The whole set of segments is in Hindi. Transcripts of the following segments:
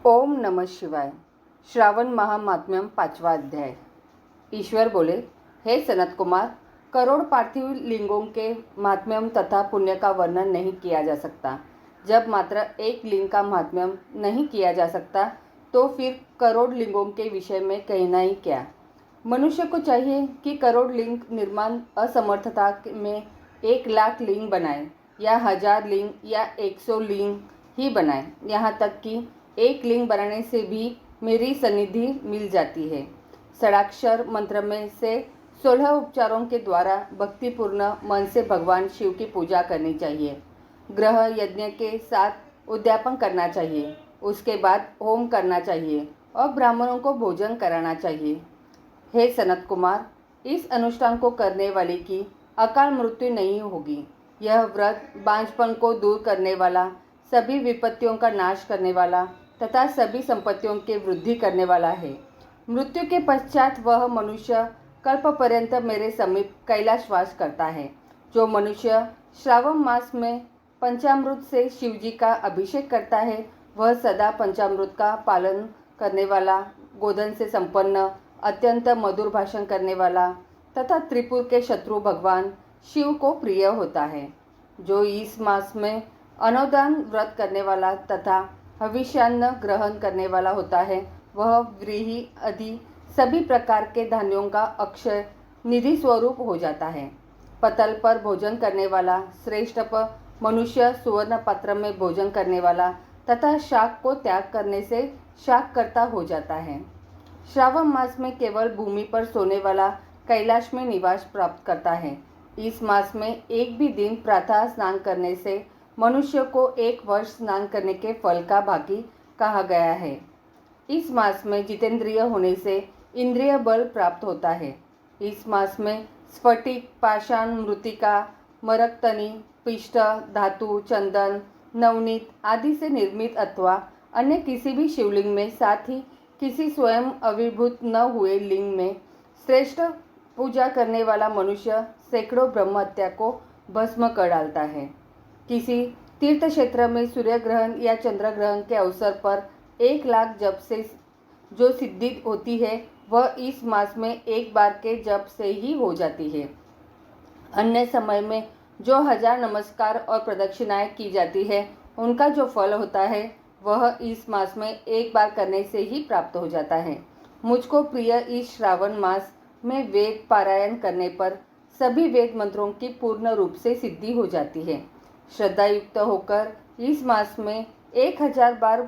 ओम नमः शिवाय। श्रावण महात्म्यम 5वां अध्याय। ईश्वर बोले, हे सनत कुमार, करोड़ पार्थिव लिंगों के महात्म्यम तथा पुण्य का वर्णन नहीं किया जा सकता। जब मात्र एक लिंग का महात्म्यम नहीं किया जा सकता तो फिर करोड़ लिंगों के विषय में कहना ही क्या। मनुष्य को चाहिए कि करोड़ लिंग निर्माण असमर्थता में 1 लाख लिंग बनाए या 1000 लिंग या 100 लिंग ही बनाए। यहाँ तक कि एक लिंग बनाने से भी मेरी सन्निधि मिल जाती है। षडाक्षर मंत्र में से 16 उपचारों के द्वारा भक्तिपूर्ण मन से भगवान शिव की पूजा करनी चाहिए। ग्रह यज्ञ के साथ उद्यापन करना चाहिए। उसके बाद होम करना चाहिए और ब्राह्मणों को भोजन कराना चाहिए। हे सनत कुमार, इस अनुष्ठान को करने वाले की अकाल मृत्यु नहीं होगी। यह व्रत बांझपन को दूर करने वाला, सभी विपत्तियों का नाश करने वाला तथा सभी संपत्तियों की वृद्धि करने वाला है। मृत्यु के पश्चात वह मनुष्य कल्प पर्यंत मेरे समीप कैलाशवास करता है। जो मनुष्य श्रावण मास में पंचामृत से शिवजी का अभिषेक करता है, वह सदा पंचामृत का पालन करने वाला, गोधन से संपन्न, अत्यंत मधुर भाषण करने वाला तथा त्रिपुर के शत्रु भगवान शिव को प्रिय होता है। जो इस मास में अनोदान व्रत करने वाला तथा हविष्यान्न ग्रहण करने वाला होता है, वह व्रीहि आदि सभी प्रकार के धान्यों का अक्षय निधि स्वरूप हो जाता है। पतल पर भोजन करने वाला श्रेष्ठ मनुष्य सुवर्ण पात्र में भोजन करने वाला तथा शाक को त्याग करने से शाककर्ता हो जाता है। श्रावण मास में केवल भूमि पर सोने वाला कैलाश में निवास प्राप्त करता है। इस मास में एक भी दिन प्रातः स्नान करने से मनुष्य को 1 वर्ष स्नान करने के फल का भागी कहा गया है। इस मास में जितेंद्रिय होने से इंद्रिय बल प्राप्त होता है। इस मास में स्फटिक, पाषाण, मृतिका, मरकतनी, पिष्ट, धातु, चंदन, नवनीत आदि से निर्मित अथवा अन्य किसी भी शिवलिंग में, साथ ही किसी स्वयं आविर्भूत न हुए लिंग में श्रेष्ठ पूजा करने वाला मनुष्य सैकड़ों ब्रह्म हत्या को भस्म कर डालता है। किसी तीर्थ क्षेत्र में सूर्य ग्रहण या चंद्र ग्रहण के अवसर पर 1 लाख जप से जो सिद्धि होती है, वह इस मास में एक बार के जप से ही हो जाती है। अन्य समय में जो 1000 नमस्कार और प्रदक्षिणाएं की जाती है, उनका जो फल होता है वह इस मास में एक बार करने से ही प्राप्त हो जाता है। मुझको प्रिय इस श्रावण मास में वेद पारायण करने पर सभी वेद मंत्रों की पूर्ण रूप से सिद्धि हो जाती है। श्रद्धा युक्त होकर इस मास में 1000 बार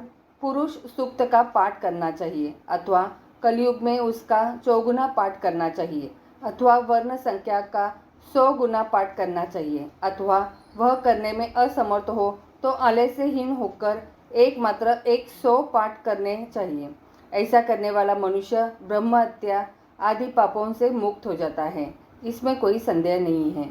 पुरुष सूक्त का पाठ करना चाहिए अथवा कलयुग में उसका 4 गुना पाठ करना चाहिए अथवा वर्ण संख्या का 100 गुना पाठ करना चाहिए अथवा वह करने में असमर्थ हो तो आलस्यहीन होकर एकमात्र 100 पाठ करने चाहिए। ऐसा करने वाला मनुष्य ब्रह्म हत्या आदि पापों से मुक्त हो जाता है, इसमें कोई संदेह नहीं है।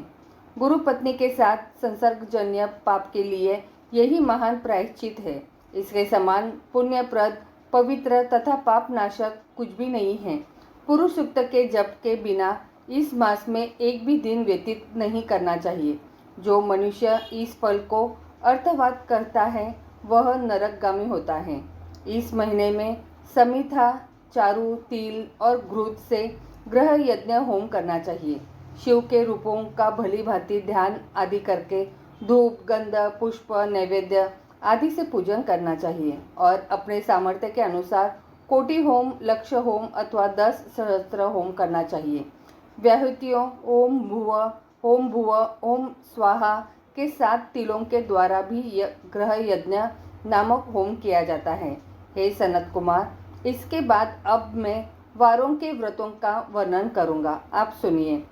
गुरु पत्नी के साथ संसर्गजन्य पाप के लिए यही महान प्रायश्चित है। इसके समान पुण्यप्रद, पवित्र तथा पाप नाशक कुछ भी नहीं है। पुरुष सूक्त के जप के बिना इस मास में एक भी दिन व्यतीत नहीं करना चाहिए। जो मनुष्य इस फल को अर्थवाद करता है, वह नरकगामी होता है। इस महीने में समिथा, चारु, तिल और घृत से ग्रह यज्ञ होम करना चाहिए। शिव के रूपों का भली भांति ध्यान आदि करके धूप, गंध, पुष्प, नैवेद्य आदि से पूजन करना चाहिए और अपने सामर्थ्य के अनुसार कोटि होम, लक्ष होम अथवा 10 सहस्त्र होम करना चाहिए। व्याहृतियों ओम भुव, ओम स्वाहा के 7 तिलों के द्वारा भी ग्रह यज्ञ नामक होम किया जाता है। हे सनत कुमार, इसके बाद अब मैं वारों के व्रतों का वर्णन करूँगा, आप सुनिए।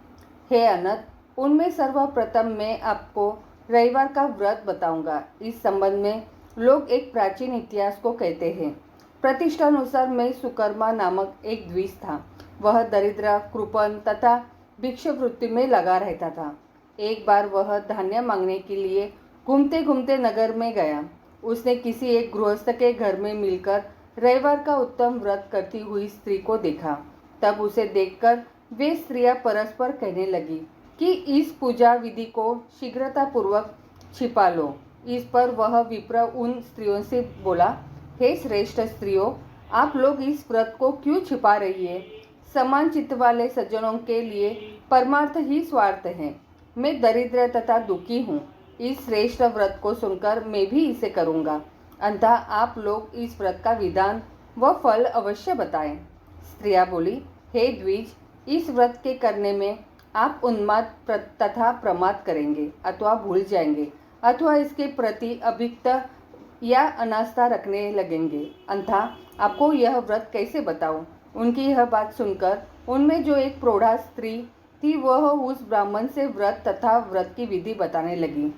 हे अनंत, उनमें सर्वप्रथम मैं आपको रविवार का व्रत बताऊंगा। इस संबंध में लोग एक प्राचीन इतिहास को कहते हैं। प्रतिष्ठानुसार में सुकर्मा नामक एक द्विज था। वह दरिद्र, कृपण तथा भिक्षुवृत्ति में लगा रहता था। एक बार वह धान्य मांगने के लिए घूमते घूमते नगर में गया। उसने किसी एक गृहस्थ के घर में मिलकर रविवार का उत्तम व्रत करती हुई स्त्री को देखा। तब उसे देखकर वे स्त्रियां परस्पर कहने लगी कि इस पूजा विधि को शीघ्रतापूर्वक छिपा लो। इस पर वह विप्र उन स्त्रियों से बोला, हे श्रेष्ठ स्त्रियों, आप लोग इस व्रत को क्यों छिपा रही है? समान चित्त वाले सज्जनों के लिए परमार्थ ही स्वार्थ है। मैं दरिद्र तथा दुखी हूँ। इस श्रेष्ठ व्रत को सुनकर मैं भी इसे करूँगा। अतः आप लोग इस व्रत का विधान व फल अवश्य बताएं। स्त्रियाँ बोली, हे द्विज, इस व्रत के करने में आप उन्माद तथा प्रमाद करेंगे अथवा भूल जाएंगे अथवा इसके प्रति अभिक्त या अनास्था रखने लगेंगे। अतः आपको यह व्रत कैसे बताऊं? उनकी यह बात सुनकर उनमें जो एक प्रौढ़ा स्त्री थी वह उस ब्राह्मण से व्रत तथा व्रत की विधि बताने लगी।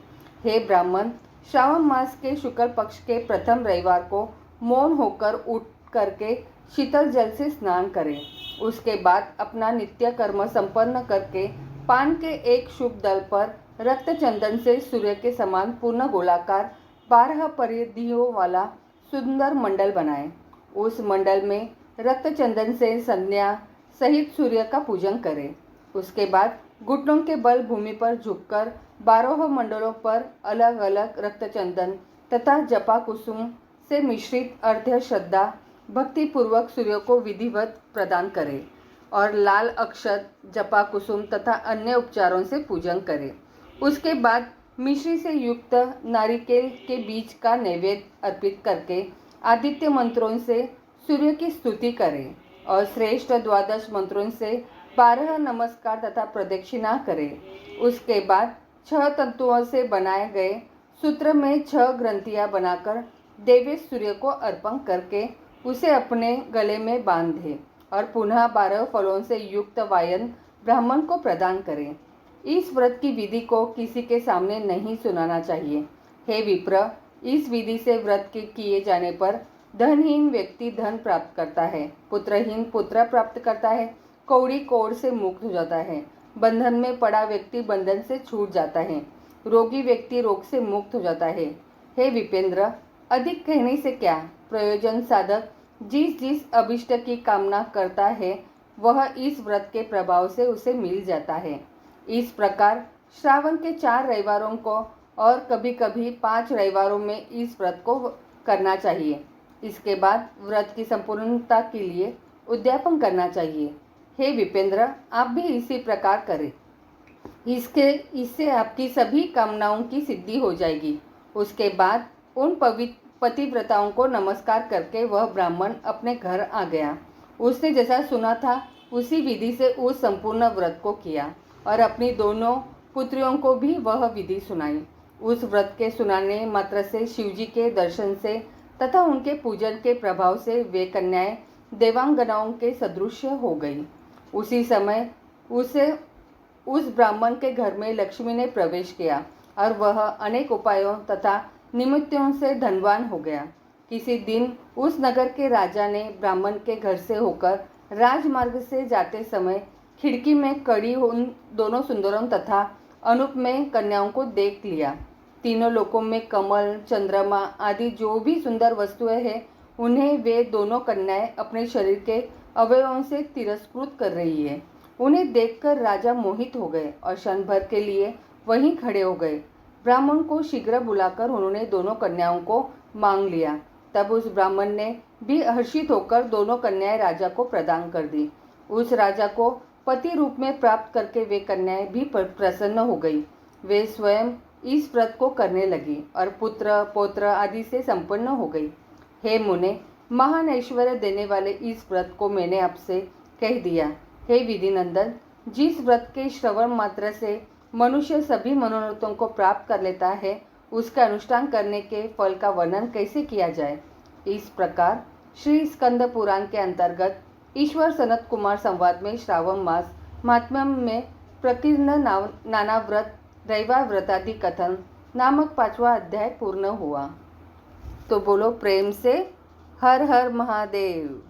हे ब्राह्मण, श्रावण मास के शुक्ल पक्ष के प्रथम रविवार को मौन होकर उठ करके शीतल जल से स्नान करें। उसके बाद अपना नित्य कर्म संपन्न करके पान के एक शुभ दल पर रक्त चंदन से सूर्य के समान पूर्ण गोलाकार 12 परिधियों वाला सुंदर मंडल बनाएं। उस मंडल में रक्त चंदन से संध्या सहित सूर्य का पूजन करें। उसके बाद घुटनों के बल भूमि पर झुककर 12 मंडलों पर अलग अलग रक्त चंदन तथा जपा कुसुम से मिश्रित अर्घ्य श्रद्धा भक्ति पूर्वक सूर्य को विधिवत प्रदान करें और लाल अक्षत, जपा कुसुम तथा अन्य उपचारों से पूजन करें। उसके बाद मिश्री से युक्त नारिकेल के बीज का नैवेद्य अर्पित करके आदित्य मंत्रों से सूर्य की स्तुति करें और श्रेष्ठ द्वादश मंत्रों से 12 नमस्कार तथा प्रदक्षिणा करें। उसके बाद 6 तंतुओं से बनाए गए सूत्र में 6 ग्रंथियां बनाकर देवेश सूर्य को अर्पण करके उसे अपने गले में बांधे और पुनः 12 फलों से युक्त वायन ब्राह्मण को प्रदान करें। इस व्रत की विधि को किसी के सामने नहीं सुनाना चाहिए। हे विप्र, इस विधि से व्रत के किए जाने पर धनहीन व्यक्ति धन प्राप्त करता है, पुत्रहीन पुत्र प्राप्त करता है, कौड़ी कोढ़ से मुक्त हो जाता है, बंधन में पड़ा व्यक्ति बंधन से छूट जाता है, रोगी व्यक्ति रोग से मुक्त हो जाता है। हे विपेंद्र, अधिक कहने से क्या प्रयोजन? साधक जिस जिस अभिष्ट की कामना करता है वह इस व्रत के प्रभाव से उसे मिल जाता है। इस प्रकार श्रावण के 4 रविवारों को और कभी कभी 5 रविवारों में इस व्रत को करना चाहिए। इसके बाद व्रत की संपूर्णता के लिए उद्यापन करना चाहिए। हे विपेंद्र, आप भी इसी प्रकार करें। इससे आपकी सभी कामनाओं की सिद्धि हो जाएगी। उसके बाद उन पतिव्रताओं को नमस्कार करके वह ब्राह्मण अपने घर आ गया। उसने जैसा सुना था उसी विधि से उस संपूर्ण व्रत को किया और अपनी दोनों पुत्रियों को भी वह विधि सुनाई। उस व्रत के सुनाने मात्र से शिवजी के दर्शन से तथा उनके पूजन के प्रभाव से वे कन्याएं देवांगनाओं के सदृश हो गई। उसी समय उस ब्राह्मण के घर में लक्ष्मी ने प्रवेश किया और वह अनेक उपायों तथा निमित्तों से धनवान हो गया। किसी दिन उस नगर के राजा ने ब्राह्मण के घर से होकर राजमार्ग से जाते समय खिड़की में खड़ी उन दोनों सुंदरों तथा अनुपमेय कन्याओं को देख लिया। तीनों लोकों में कमल, चंद्रमा आदि जो भी सुंदर वस्तुएं हैं उन्हें वे दोनों कन्याएं अपने शरीर के अवयवों से तिरस्कृत कर रही है। उन्हें देखकर राजा मोहित हो गए और क्षण भर के लिए वहीं खड़े हो गए। ब्राह्मण को शीघ्र बुलाकर उन्होंने दोनों कन्याओं को मांग लिया। तब उस ब्राह्मण ने भी हर्षित होकर दोनों कन्याएं राजा को प्रदान कर दी। उस राजा को पति रूप में प्राप्त करके वे कन्याएं भी प्रसन्न हो गई। वे स्वयं इस व्रत को करने लगी और पुत्र पौत्र आदि से संपन्न हो गई। हे मुने, महान ऐश्वर्य देने वाले इस व्रत को मैंने आपसे कह दिया। हे विधिनंदन, जिस व्रत के श्रवण मात्र से मनुष्य सभी मनोरथों को प्राप्त कर लेता है उसका अनुष्ठान करने के फल का वर्णन कैसे किया जाए। इस प्रकार श्री स्कंद पुराण के अंतर्गत ईश्वर सनत कुमार संवाद में श्रावण मास महात्म्य में प्रकीर्ण नाना व्रत रविवार व्रतादि कथन नामक 5वां अध्याय पूर्ण हुआ। तो बोलो प्रेम से हर हर महादेव।